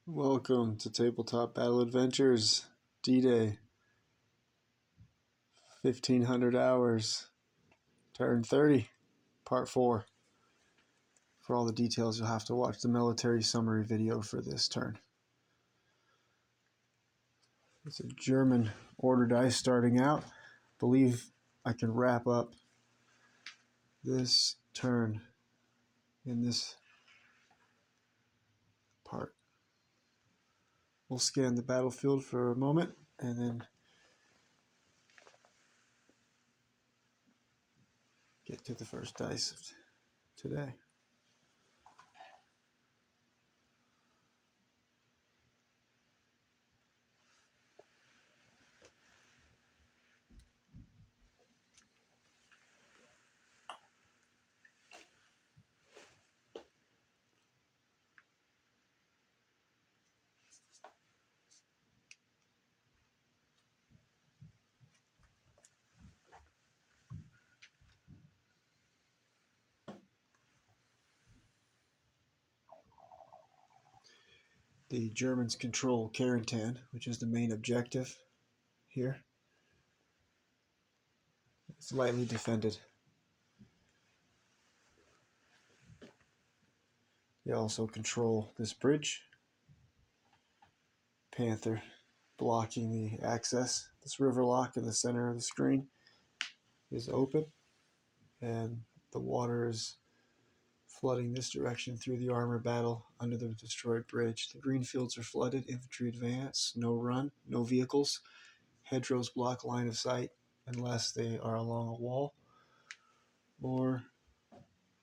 Welcome to Tabletop Battle Adventures, D-Day, 1500 hours, Turn 30, Part 4. For all the details, you'll have to watch the military summary video for this turn. It's a German order dice starting out. I believe I can wrap up this turn in this part. We'll scan the battlefield for a moment and then get to the first dice of today. The Germans control Carentan, which is the main objective here. It's lightly defended. They also control this bridge. Panther blocking the access. This river lock in the center of the screen is open, and the water is flooding this direction through the armor battle under the destroyed bridge. The green fields are flooded. Infantry advance. No run. No vehicles. Hedgerows block line of sight unless they are along a wall or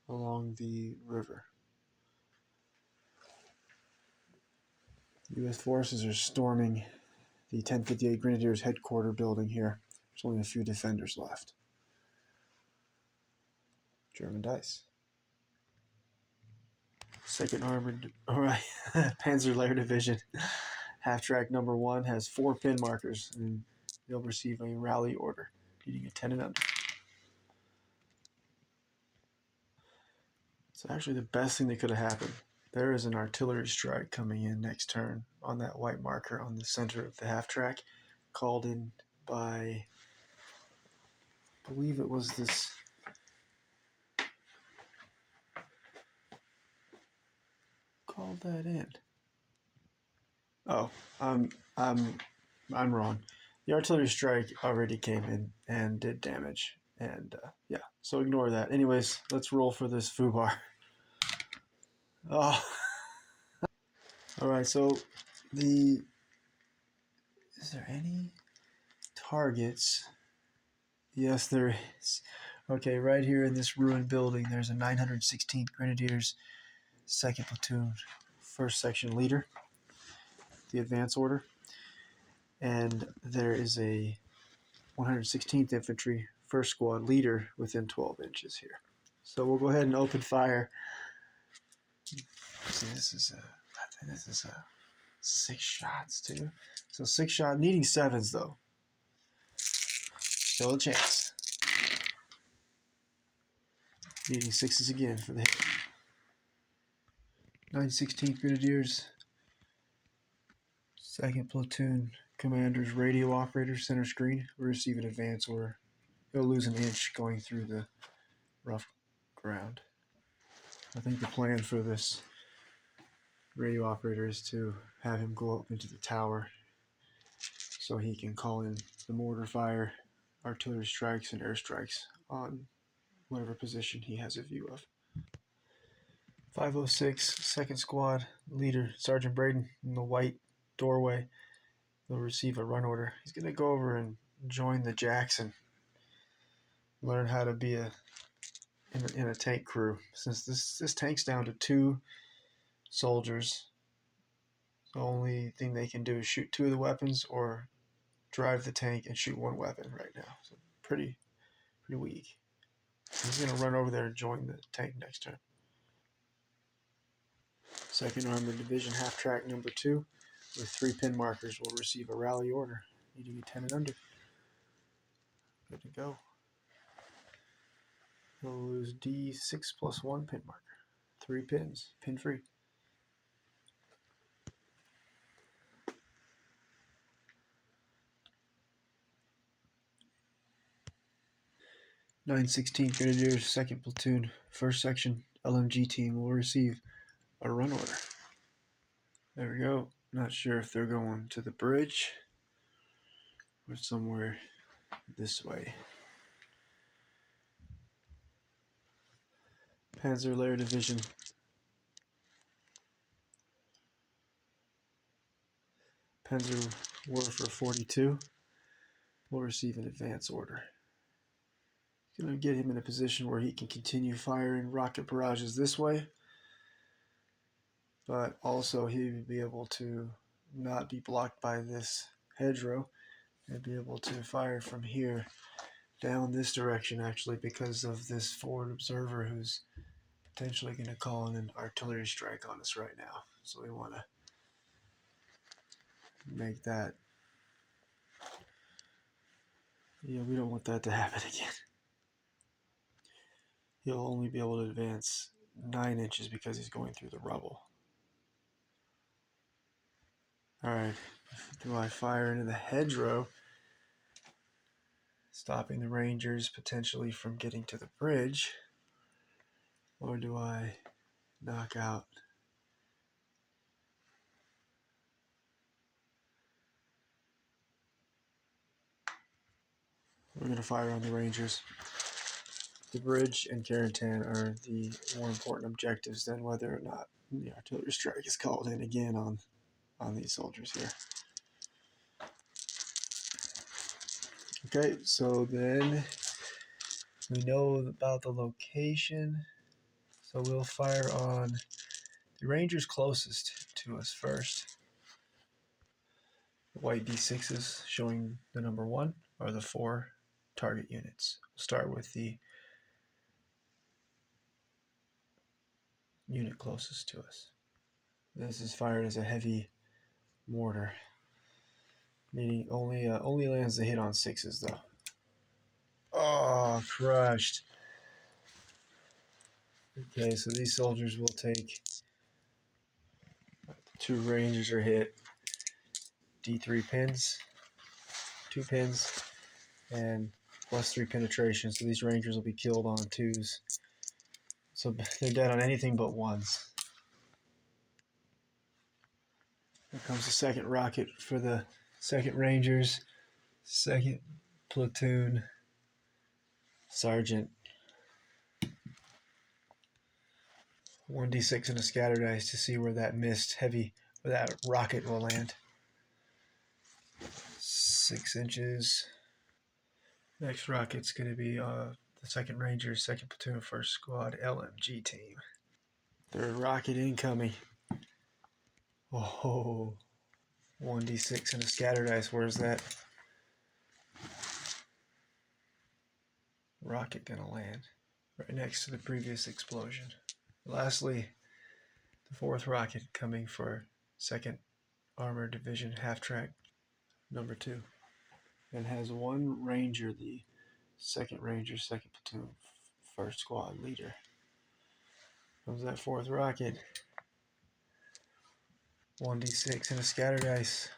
along the river. U.S. forces are storming the 1058 Grenadiers headquarters building here. There's only a few defenders left. German dice. Second Armored, alright, Panzer Lair Division. Half-track number 1 has 4 pin markers, and they'll receive a rally order, needing a 10 and under. It's actually the best thing that could have happened. There is an artillery strike coming in next turn on that white marker on the center of the half-track, called in by, I believe it was this... called that in? Oh, I'm wrong. The artillery strike already came in and did damage, and yeah, so ignore that. Anyways, let's roll for this foobar. Oh, all right. So is there any targets? Yes, there is. Okay, right here in this ruined building, there's a 916th Grenadiers, 2nd Platoon, 1st Section leader, the advance order, and there is a 116th Infantry, 1st Squad leader within 12 inches here. So we'll go ahead and open fire. See, this is a 6 shots too. So 6 shot, needing 7s though. Still a chance. Needing 6s again for the hit. 916th Grenadiers, 2nd Platoon Commander's radio operator, center screen. We receive an advance order. He'll lose an inch going through the rough ground. I think the plan for this radio operator is to have him go up into the tower so he can call in the mortar fire, artillery strikes, and airstrikes on whatever position he has a view of. 506 2nd Squad leader Sergeant Braden in the white doorway will receive a run order. He's going to go over and join the Jackson, learn how to be in a tank crew. Since this tank's down to 2 soldiers, the only thing they can do is shoot 2 of the weapons or drive the tank and shoot 1 weapon right now. So pretty weak. He's going to run over there and join the tank next turn. 2nd Armored Division half-track number 2 with 3 pin markers will receive a rally order, needing a 10 and under. Good to go. He'll lose D6 plus 1 pin marker. 3 pins, pin free. 916th Grenadiers, 2nd Platoon, 1st Section, LMG team will receive a run order. There we go. Not sure if they're going to the bridge or somewhere this way. Panzer Layer Division. Panzer Warfare 42 will receive an advance order. It's going to get him in a position where he can continue firing rocket barrages this way, but also he would be able to not be blocked by this hedgerow and be able to fire from here down this direction, actually, because of this forward observer who's potentially going to call in an artillery strike on us right now. So we want to make that. Yeah, we don't want that to happen again. He'll only be able to advance 9 inches because he's going through the rubble. Alright, do I fire into the hedgerow, stopping the Rangers potentially from getting to the bridge, or do I knock out? We're going to fire on the Rangers. The bridge and Carentan are the more important objectives than whether or not the artillery strike is called in again on these soldiers here. Okay, so then we know about the location, so we'll fire on the Rangers closest to us first. The white D6s showing the number 1 are the 4 target units. We'll start with the unit closest to us. This is fired as a heavy mortar, meaning only lands the hit on 6s though. Oh, crushed. Okay, so these soldiers will take 2 Rangers are hit, D3 pins, 2 pins, and +3 penetration. So these Rangers will be killed on 2s. So they're dead on anything but 1s. Here comes the second rocket for the 2nd Rangers, 2nd Platoon Sergeant. 1d6 and a scatter dice to see where that where that rocket will land. 6 inches. Next rocket's going to be the 2nd Rangers, 2nd Platoon, 1st Squad, LMG team. 3rd rocket incoming. Oh, 1d6 and a scatter dice. Where's that rocket going to land? Right next to the previous explosion. Lastly, the 4th rocket coming for 2nd Armored Division half-track number 2. And has 1 Ranger, the 2nd Ranger, 2nd Platoon, 1st Squad leader. Comes that 4th rocket. 1d6 and a scatter dice.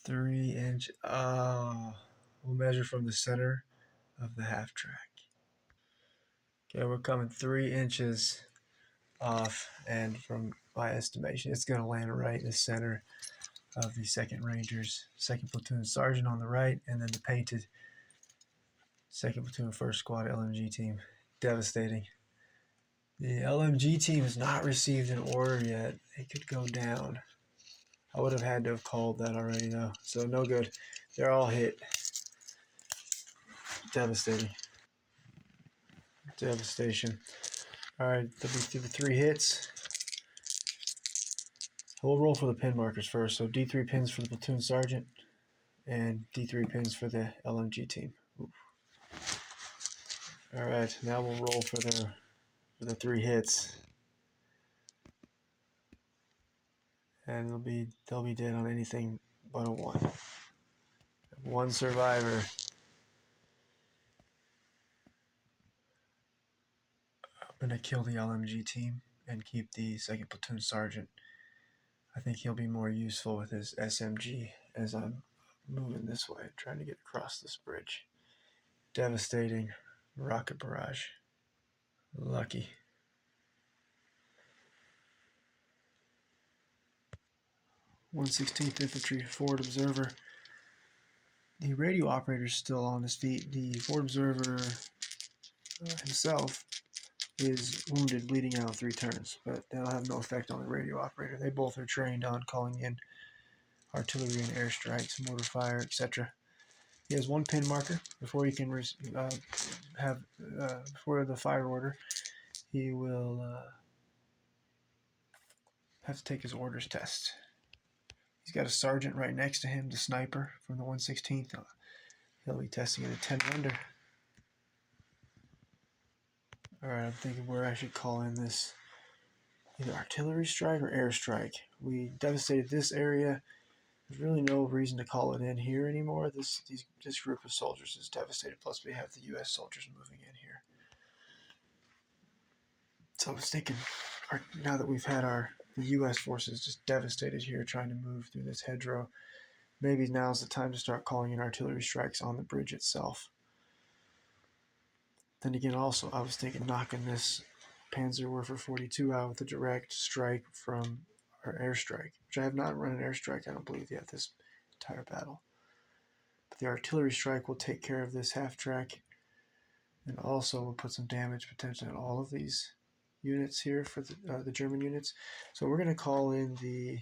3 inch. We'll measure from the center of the half track. Okay, we're coming 3 inches off, and from my estimation, it's going to land right in the center of the 2nd Rangers, 2nd Platoon Sergeant on the right, and then the painted 2nd Platoon 1st Squad LMG team. Devastating. The LMG team has not received an order yet. It could go down. I would have had to have called that already though, so no good. They're all hit. Devastating. Devastation. Alright, they'll be through the 3 hits. We'll roll for the pin markers first. So D3 pins for the platoon sergeant and D3 pins for the LMG team. Alright, now we'll roll for the 3 hits. And they'll be dead on anything but a 1. 1 survivor. I'm gonna kill the LMG team and keep the 2nd platoon sergeant. I think he'll be more useful with his SMG as I'm moving this way, trying to get across this bridge. devastating rocket barrage. Lucky. 116th Infantry Forward Observer. The radio operator is still on his feet. The forward observer himself is wounded, bleeding out 3 turns, but that'll have no effect on the radio operator. They both are trained on calling in artillery and airstrikes, mortar fire, etc. He has 1 pin marker before he can before the fire order. He will have to take his orders test. He's got a sergeant right next to him, the sniper from the 116th. He'll be testing at a 10 under. Alright, I'm thinking where I should call in this either artillery strike or airstrike. We devastated this area. There's really no reason to call it in here anymore. This group of soldiers is devastated, plus we have the U.S. soldiers moving in here. So I was thinking, now that we've had the U.S. forces just devastated here trying to move through this hedgerow, maybe now's the time to start calling in artillery strikes on the bridge itself. Then again, also, I was thinking knocking this Panzerwerfer 42 out with a direct strike from our airstrike, which I have not run an airstrike, I don't believe, yet this entire battle. But the artillery strike will take care of this half track, and also will put some damage potentially on all of these units here for the German units. So we're going to call in the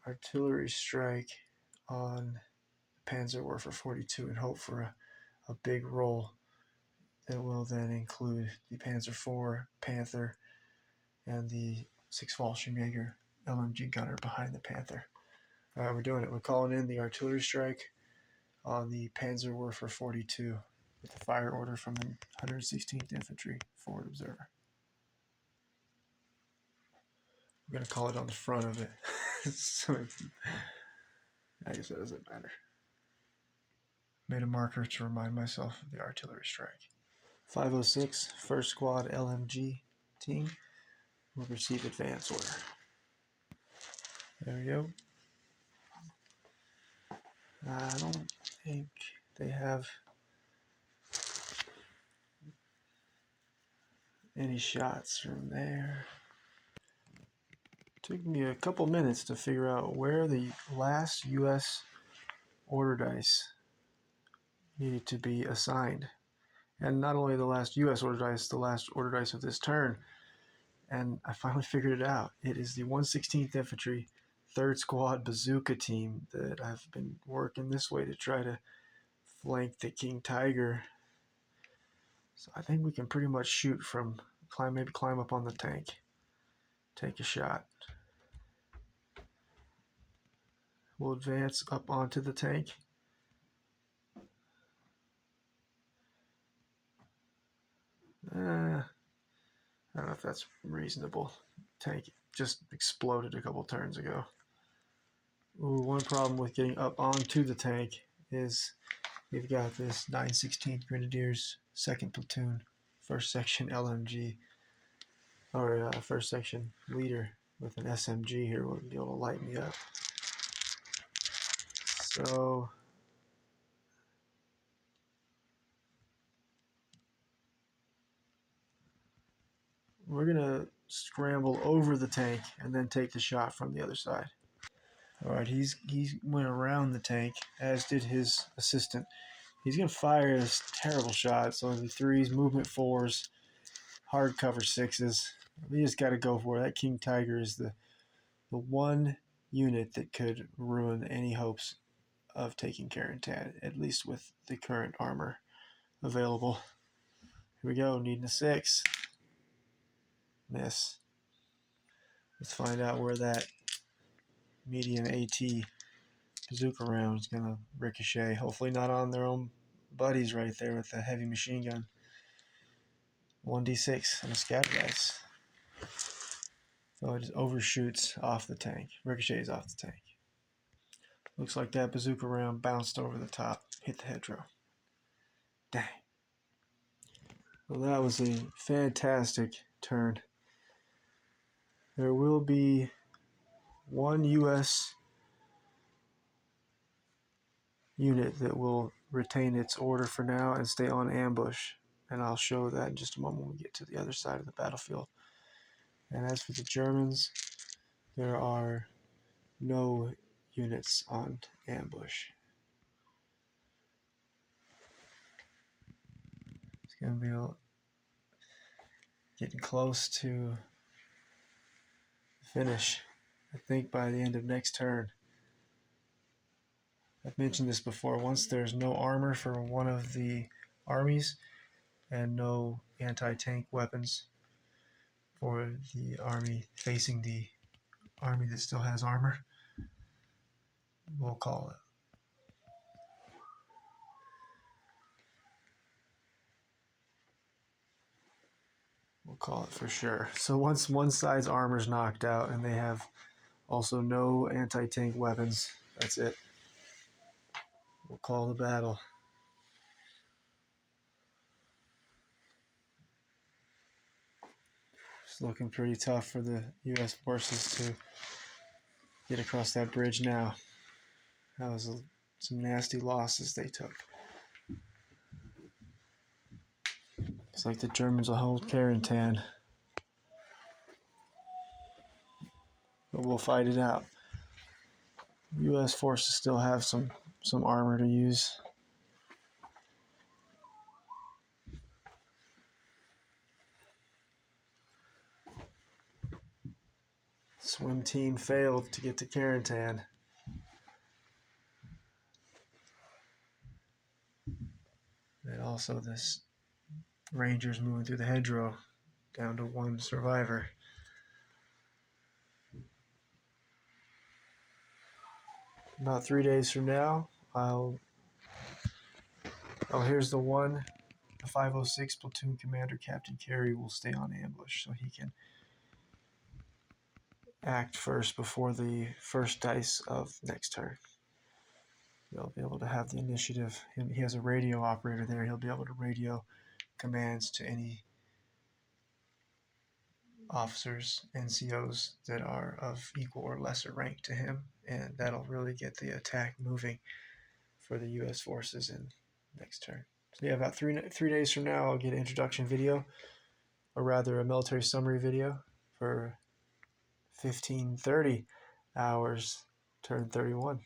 artillery strike on Panzerwerfer 42 and hope for a big roll that will then include the Panzer IV, Panther, and the 6 Fallschirmjäger LMG gunner behind the Panther. Alright, we're doing it. We're calling in the artillery strike on the Panzerwerfer 42 with the fire order from the 116th Infantry Forward Observer. We're going to call it on the front of it. So I guess that doesn't matter. Made a marker to remind myself of the artillery strike. 506 1st Squad LMG team will receive advance order. There we go. I don't think they have any shots from there. Took me a couple minutes to figure out where the last U.S. order dice needed to be assigned. And not only the last U.S. order dice, the last order dice of this turn. And I finally figured it out. It is the 116th Infantry 3rd Squad Bazooka team that I've been working this way to try to flank the King Tiger. So I think we can pretty much shoot from, maybe climb up on the tank, take a shot. We'll advance up onto the tank. I don't know if that's reasonable. Tank just exploded a couple turns ago. Ooh, one problem with getting up onto the tank is we've got this 916th Grenadiers 2nd Platoon, 1st Section LMG, or 1st Section leader with an SMG here will be able to light me up. So we're going to scramble over the tank and then take the shot from the other side. Alright, he went around the tank, as did his assistant. He's going to fire this terrible shot. So the 3s, movement 4s, hard cover 6s. We just got to go for it. That King Tiger is the one unit that could ruin any hopes of taking Carentan, at least with the current armor available. Here we go, needing a 6. Miss. Let's find out where that medium AT bazooka round is going to ricochet. Hopefully not on their own buddies right there with the heavy machine gun. 1d6 and a scatter dice. So it just overshoots off the tank, ricochets off the tank. Looks like that bazooka round bounced over the top, hit the hedgerow. Dang. Well, that was a fantastic turn. There will be one U.S. unit that will retain its order for now and stay on ambush. And I'll show that in just a moment when we get to the other side of the battlefield. And as for the Germans, there are no units on ambush. It's going to be getting close to finish, I think, by the end of next turn. I've mentioned this before. Once there's no armor for one of the armies and no anti-tank weapons for the army facing the army that still has armor, we'll call it. We'll call it for sure. So once one side's armor's knocked out and they have also no anti-tank weapons, that's it. We'll call the battle. It's looking pretty tough for the U.S. forces to get across that bridge now. That was some nasty losses they took. Looks like the Germans will hold Carentan. But we'll fight it out. U.S. forces still have some armor to use. Swim team failed to get to Carentan. And also this Rangers moving through the hedgerow, down to one survivor. About 3 days from now, here's the one. The 506 platoon commander, Captain Carey, will stay on ambush so he can act first before the first dice of next turn. He'll be able to have the initiative. He has a radio operator there. He'll be able to radio commands to any officers, NCOs that are of equal or lesser rank to him, and that'll really get the attack moving for the U.S. forces in next turn. So yeah, about three days from now, I'll get an introduction video, or rather a military summary video for 1530 hours, turn 31.